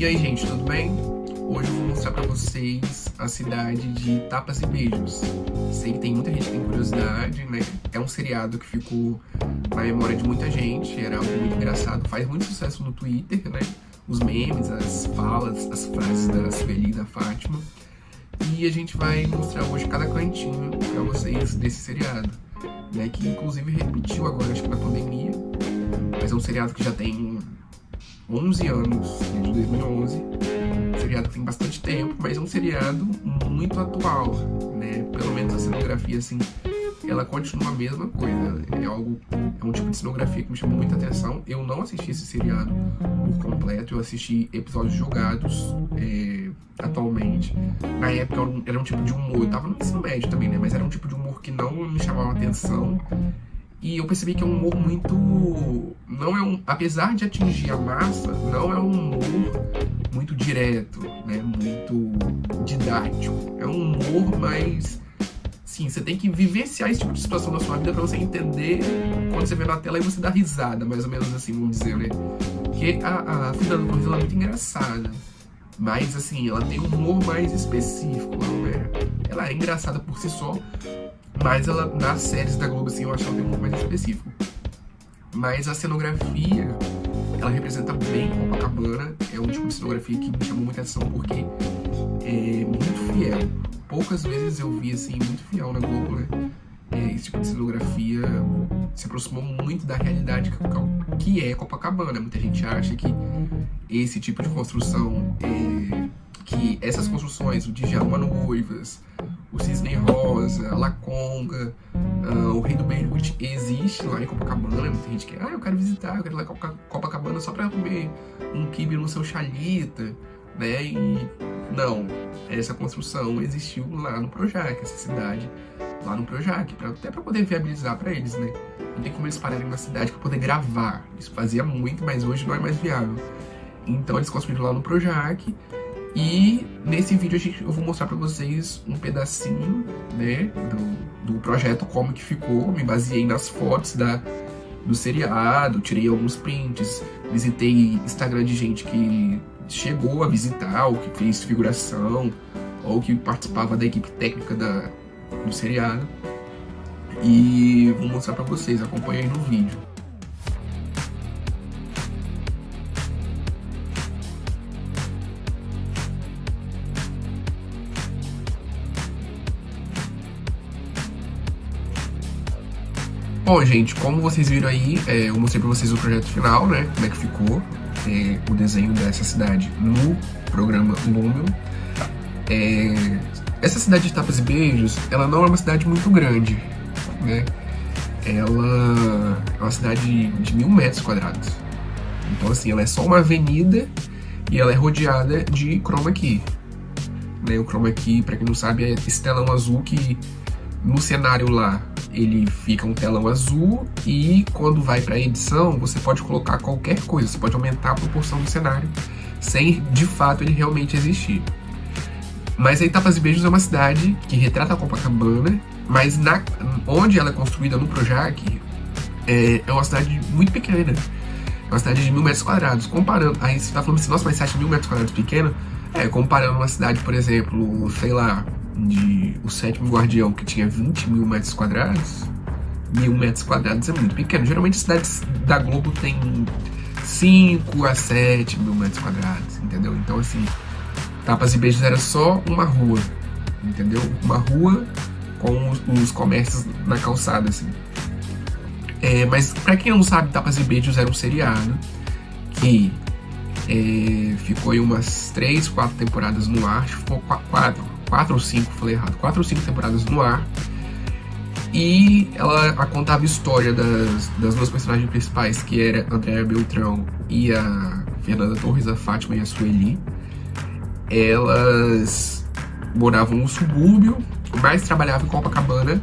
E aí, gente, tudo bem? Hoje eu vou mostrar pra vocês a cidade de Tapas e Beijos. Sei que tem muita gente que tem curiosidade, né? É um seriado que ficou na memória de muita gente, era algo muito engraçado, faz muito sucesso no Twitter, né? Os memes, as falas, as frases da Sueli e da Fátima. E a gente vai mostrar hoje cada cantinho pra vocês desse seriado, né? Que inclusive repetiu agora, acho que na pandemia. Mas é um seriado que já tem 11 anos, desde 2011. Um seriado que tem bastante tempo, mas é um seriado muito atual, né? Pelo menos a cenografia, assim, ela continua a mesma coisa. É um tipo de cenografia que me chamou muita atenção. Eu não assisti esse seriado por completo, eu assisti episódios jogados atualmente. Na época era um tipo de humor, eu tava no ensino médio também, né? Mas era um tipo de humor que não me chamava atenção. E eu percebi que é um humor muito... apesar de atingir a massa, não é um humor muito direto, né? Muito didático. É um humor mais... Sim, você tem que vivenciar esse tipo de situação na sua vida pra você entender quando você vê na tela e você dá risada, mais ou menos assim, vamos dizer, né? Porque a Fernanda Torres, ela é muito engraçada. Mas, assim, ela tem um humor mais específico, ela é engraçada por si só, mas ela, nas séries da Globo, assim, eu acho que ela tem um humor mais específico. Mas a cenografia, ela representa bem Copacabana, é um tipo de cenografia que me chamou muita atenção porque é muito fiel. Poucas vezes eu vi, assim, muito fiel na Globo, né? Esse tipo de cenografia se aproximou muito da realidade que é Copacabana. Muita gente acha que esse tipo de construção, que essas construções, o Djalma Noivas, o Cisne Rosa, a Laconga, o Rei do Beirute, existe lá em Copacabana. Muita gente que, eu quero visitar, eu quero ir lá em Copacabana só pra comer um quibe no seu chalita, né? E não, essa construção existiu lá no Projac, essa cidade lá no Projac, até pra poder viabilizar pra eles, né? Não tem como eles pararem na cidade pra poder gravar. Isso fazia muito, mas hoje não é mais viável. Então eles construíram lá no Projac. E nesse vídeo eu vou mostrar pra vocês um pedacinho, né, do projeto, como que ficou. Me baseei nas fotos do seriado, tirei alguns prints, visitei Instagram de gente que chegou a visitar, ou que fez figuração, ou que participava da equipe técnica do seriado. E vou mostrar pra vocês, acompanhem aí no vídeo. Bom, gente, como vocês viram aí, eu mostrei pra vocês o projeto final, né? Como é que ficou o desenho dessa cidade no programa Lumion. Essa cidade de Tapas e Beijos, ela não é uma cidade muito grande, né? Ela é uma cidade de 1000 metros quadrados. Então, assim, ela é só uma avenida e ela é rodeada de chroma key. Né? O chroma key, pra quem não sabe, é esse telão azul que no cenário lá ele fica um telão azul, e quando vai para edição você pode colocar qualquer coisa, você pode aumentar a proporção do cenário sem de fato ele realmente existir. Mas aí Tapas e Beijos é uma cidade que retrata a Copacabana, mas onde ela é construída no Projac é uma cidade muito pequena, é uma cidade de 1000 metros quadrados. Comparando, aí você tá falando assim, nossa, mas você acha 1000 metros quadrados pequeno? Comparando uma cidade, por exemplo, sei lá, o Sétimo Guardião, que tinha 20 mil metros quadrados, 1000 metros quadrados é muito pequeno. Geralmente cidades da Globo tem 5 a 7 mil metros quadrados, entendeu? Então, assim, Tapas e Beijos era só uma rua, entendeu? Uma rua com os comércios na calçada, assim. Mas pra quem não sabe, Tapas e Beijos era um seriado que ficou aí umas 3, 4 temporadas no ar. Ficou 4 ou 5, falei errado, 4 ou 5 temporadas no ar. E ela contava a história das duas personagens principais, que era Andréa Beltrão e a Fernanda Torres, a Fátima e a Sueli. Elas moravam no subúrbio, mas trabalhavam em Copacabana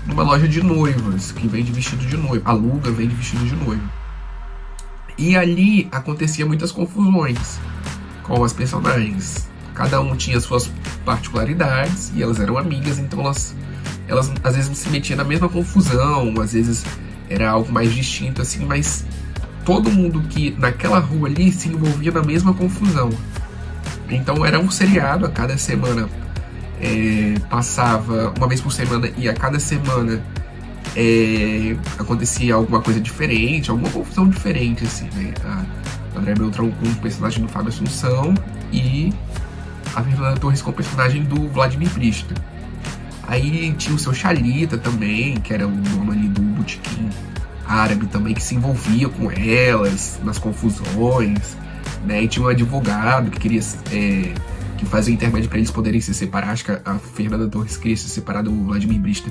numa loja de noivas, que vende vestido de noiva, vende vestido de noiva. E ali acontecia muitas confusões com as personagens. Cada um tinha suas particularidades e elas eram amigas, então elas às vezes se metiam na mesma confusão, às vezes era algo mais distinto, assim, mas todo mundo que naquela rua ali se envolvia na mesma confusão. Então era um seriado, a cada semana passava uma vez por semana, e a cada semana acontecia alguma coisa diferente, alguma confusão diferente, assim, né? A Andréa Beltrão com o personagem do Fábio Assunção e a Fernanda Torres com o personagem do Vladimir Brista. Aí tinha o seu Xalita também, que era o dono ali do botequim árabe também, que se envolvia com elas nas confusões, né? E tinha um advogado que queria que fazia o intermédio para eles poderem se separar. Acho que a Fernanda Torres queria se separar do Vladimir Brista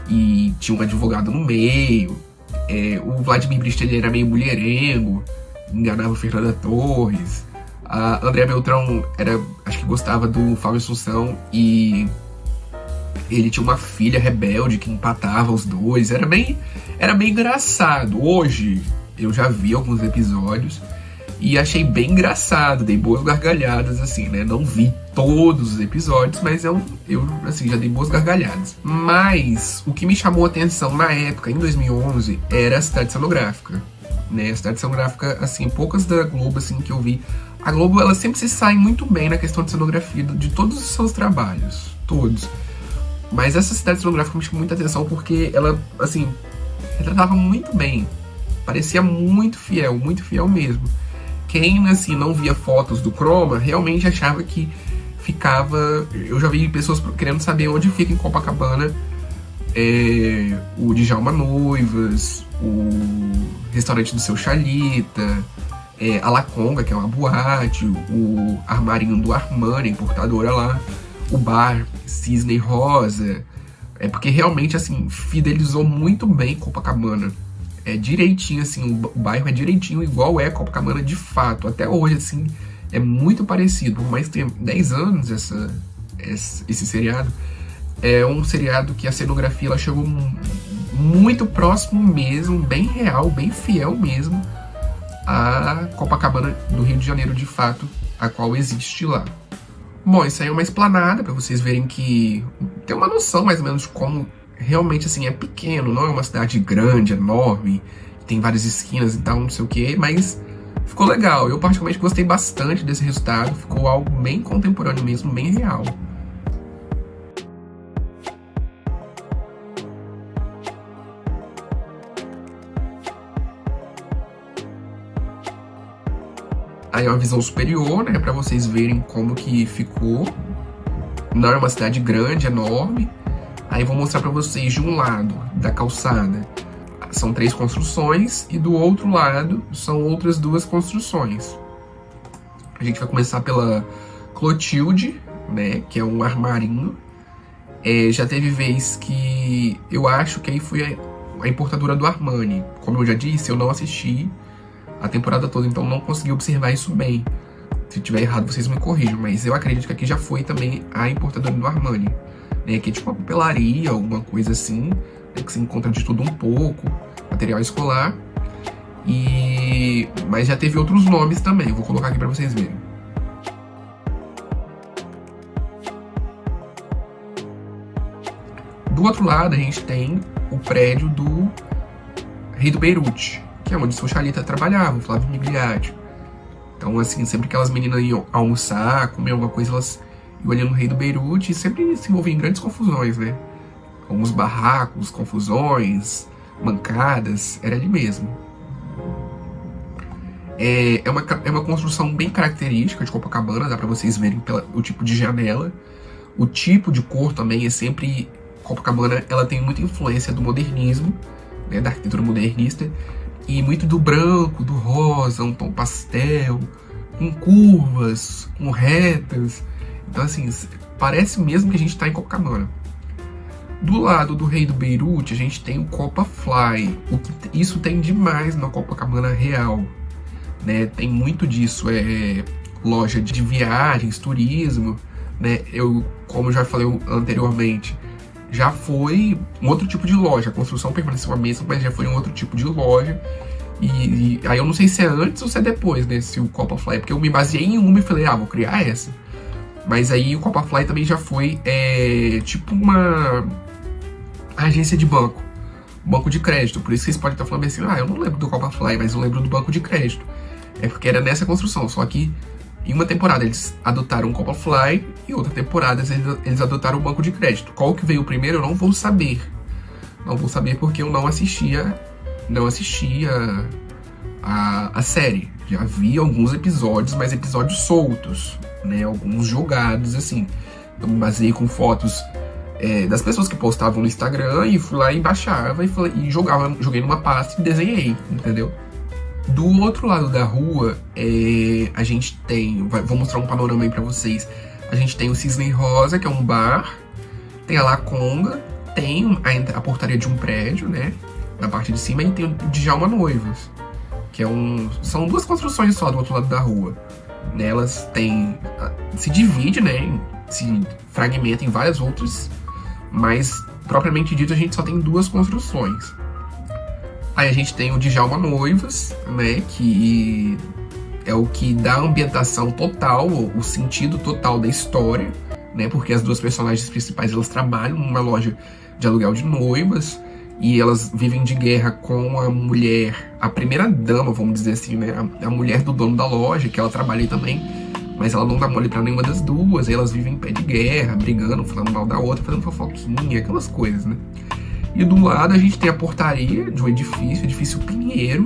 e tinha um advogado no meio. O Vladimir Brista, ele era meio mulherengo, enganava a Fernanda Torres. A Andréa Beltrão acho que gostava do Fábio Assunção e ele tinha uma filha rebelde que empatava os dois. Era bem engraçado. Hoje eu já vi alguns episódios e achei bem engraçado, dei boas gargalhadas, assim, né? Não vi todos os episódios, mas eu assim, já dei boas gargalhadas. Mas o que me chamou a atenção na época, em 2011, era a Cidade Cenográfica, né? A Cidade Cenográfica, assim, poucas da Globo, assim, que eu vi. A Globo, ela sempre se sai muito bem na questão de cenografia de todos os seus trabalhos, todos. Mas essa Cidade Cenográfica me chamou muita atenção porque ela, assim, retratava muito bem. Parecia muito fiel mesmo. Quem, assim, não via fotos do Chroma, realmente achava que ficava... Eu já vi pessoas querendo saber onde fica em Copacabana o Djalma Noivas, o restaurante do seu Xalita, a La Conga, que é uma boate, o armarinho do Armani, importadora lá, o bar Cisne Rosa. Porque realmente, assim, fidelizou muito bem Copacabana. Direitinho, assim, o bairro é direitinho igual é Copacabana de fato. Até hoje, assim, é muito parecido. Por mais que tenha 10 anos esse seriado, é um seriado que a cenografia ela chegou muito próximo mesmo, bem real, bem fiel mesmo a Copacabana do Rio de Janeiro de fato, a qual existe lá. Bom, isso aí é uma explanada para vocês verem que tem uma noção mais ou menos de como realmente, assim, é pequeno, não é uma cidade grande, enorme, tem várias esquinas e tal, não sei o que, mas ficou legal. Eu particularmente gostei bastante desse resultado, ficou algo bem contemporâneo mesmo, bem real. Aí uma visão superior, né, pra vocês verem como que ficou. Não é uma cidade grande, enorme. Aí vou mostrar pra vocês de um lado da calçada são 3 construções e do outro lado são outras 2 construções. A gente vai começar pela Clotilde, né, que é um armarinho. Já teve vez que eu acho que aí foi a importadora do Armani. Como eu já disse, eu não assisti a temporada toda, então não consegui observar isso bem. Se tiver errado, vocês me corrijam, mas eu acredito que aqui já foi também a importadora do Armani, né? Que é tipo uma papelaria, alguma coisa assim, né? Que se encontra de tudo um pouco, material escolar. Mas já teve outros nomes também, eu vou colocar aqui pra vocês verem. Do outro lado, a gente tem o prédio do Rei do Beirute, que é onde o seu Xalita trabalhava, o Flávio Migliati. Então, assim, sempre que aquelas meninas iam almoçar, comer alguma coisa, elas iam ali no Rei do Beirute e sempre se envolviam em grandes confusões, né? Alguns barracos, confusões, mancadas, era ali mesmo. É uma construção bem característica de Copacabana, dá pra vocês verem o tipo de janela. O tipo de cor também é sempre... Copacabana, ela tem muita influência do modernismo, né, da arquitetura modernista, e muito do branco, do rosa, um tom pastel, com curvas, com retas. Então, assim, parece mesmo que a gente está em Copacabana. Do lado do Rei do Beirute, a gente tem o Copafly. Isso tem demais na Copacabana real, né? Tem muito disso, loja de viagens, turismo, né? Como eu já falei anteriormente, já foi um outro tipo de loja. A construção permaneceu a mesma, mas já foi um outro tipo de loja. E aí eu não sei se é antes ou se é depois, né? Se o Copafly, porque eu me baseei em uma e falei, vou criar essa. Mas aí o Copafly também já foi tipo uma agência de banco, banco de crédito. Por isso que vocês podem estar falando assim, eu não lembro do Copa Fly, mas eu lembro do banco de crédito. É porque era nessa construção, só que em uma temporada eles adotaram o Copa Fly e outra temporada eles adotaram o banco de crédito. Qual que veio primeiro eu não vou saber. Não vou saber porque eu não assistia a série. Já vi alguns episódios, mas episódios soltos, né? Alguns jogados, assim. Eu me baseei com fotos das pessoas que postavam no Instagram e fui lá e baixava e joguei numa pasta e desenhei, entendeu? Do outro lado da rua, a gente tem... Vou mostrar um panorama aí pra vocês. A gente tem o Cisne Rosa, que é um bar. Tem a Laconga. Tem a portaria de um prédio, né? Na parte de cima. E tem o Djalma Noivas, que são duas construções só do outro lado da rua. Nelas tem... Se divide, né? Se fragmenta em várias outras. Mas, propriamente dito, a gente só tem duas construções. Aí a gente tem o Djalma Noivas, né, que é o que dá a ambientação total, o sentido total da história, né, porque as duas personagens principais, elas trabalham numa loja de aluguel de noivas, e elas vivem de guerra com a mulher, a primeira dama, vamos dizer assim, né, a mulher do dono da loja, que ela trabalha aí também, mas ela não dá mole pra nenhuma das duas, e elas vivem em pé de guerra, brigando, falando mal da outra, fazendo fofoquinha, aquelas coisas, né. E do lado a gente tem a portaria de um edifício Pinheiro.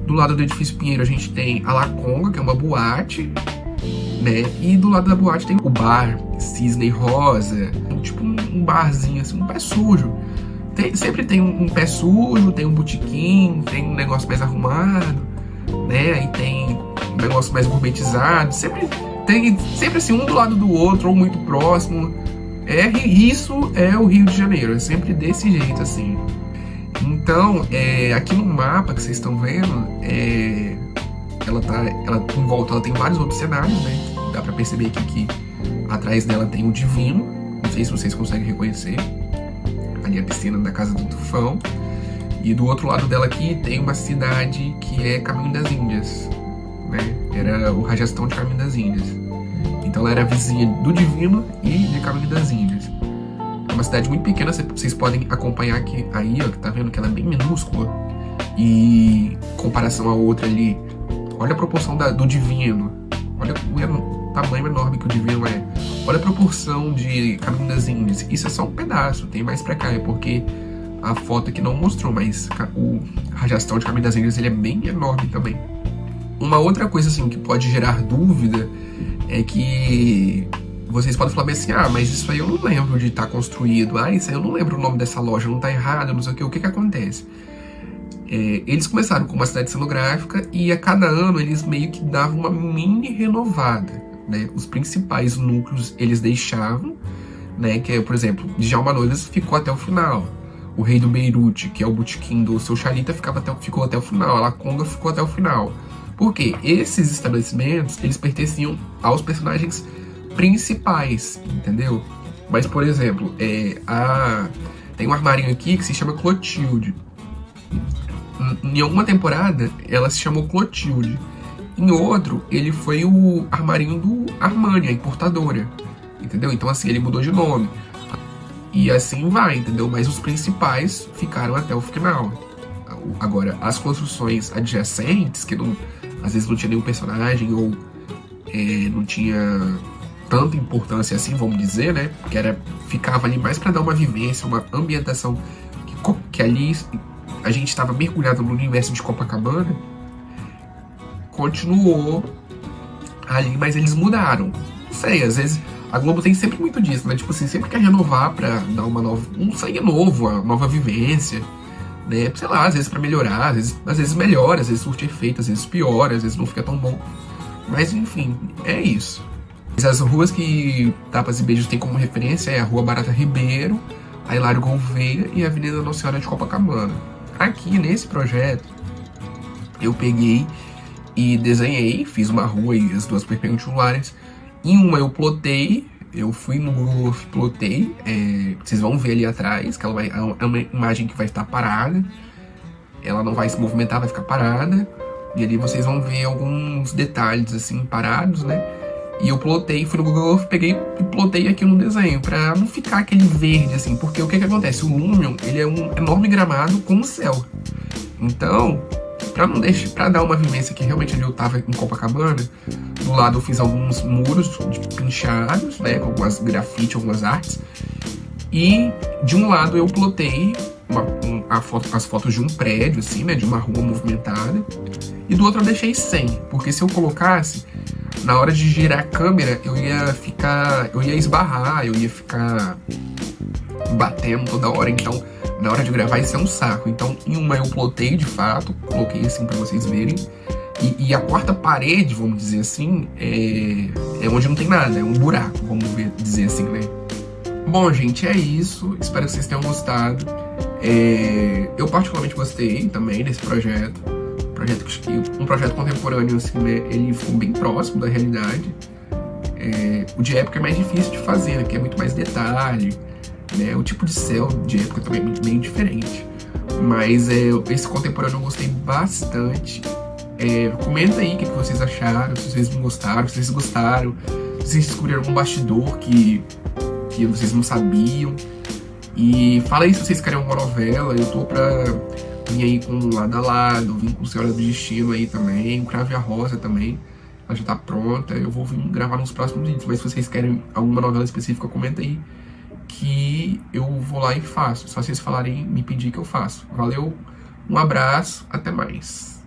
Do lado do edifício Pinheiro a gente tem a Laconga, que é uma boate, né? E do lado da boate tem o bar Cisne Rosa, tipo um barzinho assim, um pé sujo. Sempre tem um pé sujo, tem um botequim, tem um negócio mais arrumado, né? Aí tem um negócio mais gourmetizado. Sempre assim, um do lado do outro, ou muito próximo. Isso é o Rio de Janeiro, é sempre desse jeito, assim. Então, aqui no mapa que vocês estão vendo, ela em volta ela tem vários outros cenários, né? Dá pra perceber aqui que atrás dela tem o Divino, não sei se vocês conseguem reconhecer. Ali a piscina da Casa do Tufão. E do outro lado dela aqui tem uma cidade que é Caminho das Índias, né? Era o Rajastão de Caminho das Índias. Então ela era vizinha do Divino e de Caminho das Índias. É uma cidade muito pequena, vocês podem acompanhar aqui, aí, ó, que tá vendo que ela é bem minúscula. E em comparação à outra ali, olha a proporção do Divino. Olha o tamanho enorme que o Divino é. Olha a proporção de Caminho das Índias. Isso é só um pedaço, tem mais pra cá, é porque a foto aqui não mostrou, mas o Rajastão de Caminho das Índias ele é bem enorme também. Uma outra coisa assim que pode gerar dúvida é que vocês podem falar bem assim, mas isso aí eu não lembro de estar construído, isso aí eu não lembro o nome dessa loja, não tá errado, não sei o que acontece? Eles começaram com uma cidade cenográfica e a cada ano eles meio que davam uma mini renovada, né? Os principais núcleos eles deixavam, né? Que é, por exemplo, Djalma Noivas ficou até o final. O Rei do Beirute, que é o botequim do Seu Chalita, ficou até o final. A Laconga ficou até o final. Porque esses estabelecimentos, eles pertenciam aos personagens principais, entendeu? Mas, por exemplo, tem um armarinho aqui que se chama Clotilde. Em alguma temporada, ela se chamou Clotilde. Em outro, ele foi o armarinho do Armani, a importadora. Entendeu? Então, assim, ele mudou de nome. E assim vai, entendeu? Mas os principais ficaram até o final. Agora, as construções adjacentes, que às vezes não tinha nenhum personagem ou não tinha tanta importância assim, vamos dizer, né? Que ficava ali mais para dar uma vivência, uma ambientação que ali a gente estava mergulhado no universo de Copacabana. Continuou ali, mas eles mudaram. Não sei, às vezes a Globo tem sempre muito disso, né? Tipo assim, sempre quer renovar pra dar um sangue novo, uma nova vivência, né? Sei lá, às vezes pra melhorar, às vezes melhora, às vezes surte efeito, às vezes piora, às vezes não fica tão bom. Mas enfim, é isso. As ruas que Tapas e Beijos tem como referência é a Rua Barata Ribeiro, a Hilário Gouveia e a Avenida Nossa Senhora de Copacabana. Aqui nesse projeto, eu peguei e desenhei, fiz uma rua e as duas perpendiculares. Em uma eu plotei, eu fui no Google Earth, plotei, vocês vão ver ali atrás, que é uma imagem que vai estar parada, ela não vai se movimentar, vai ficar parada, e ali vocês vão ver alguns detalhes assim, parados, né? E eu plotei, fui no Google Earth, peguei e plotei aqui no desenho, pra não ficar aquele verde, assim. Porque o que acontece? O Lumion, ele é um enorme gramado com o céu. Então, pra dar uma vivência que realmente ali eu tava em Copacabana, do lado eu fiz alguns muros pinchados, né, com algumas grafite, algumas artes. E de um lado eu plotei as fotos de um prédio, assim, né, de uma rua movimentada. E do outro eu deixei sem, porque se eu colocasse, na hora de girar a câmera, eu ia esbarrar, eu ia ficar batendo toda hora, então na hora de gravar isso é um saco. Então em uma eu plotei de fato, coloquei assim pra vocês verem, e a quarta parede, vamos dizer assim, é onde não tem nada, é um buraco, vamos dizer assim, né. Bom, gente, é isso, espero que vocês tenham gostado. Eu particularmente gostei também desse projeto, um projeto contemporâneo, assim, né, ele ficou bem próximo da realidade. O de época é mais difícil de fazer, né, que é muito mais detalhe, né, o tipo de céu de época também é meio diferente. Mas esse contemporâneo eu gostei bastante. Comenta aí o que vocês acharam, se vocês não gostaram, se vocês gostaram, se vocês descobriram algum bastidor que vocês não sabiam. E fala aí se vocês querem uma novela, eu tô pra vir aí com Lado a Lado, vim com Senhora do Destino aí também, o Cravo e a Rosa também, ela já tá pronta, eu vou vir gravar nos próximos vídeos, mas se vocês querem alguma novela específica, comenta aí, que eu vou lá e faço, só vocês falarem, me pedir que eu faço. Valeu, um abraço, até mais.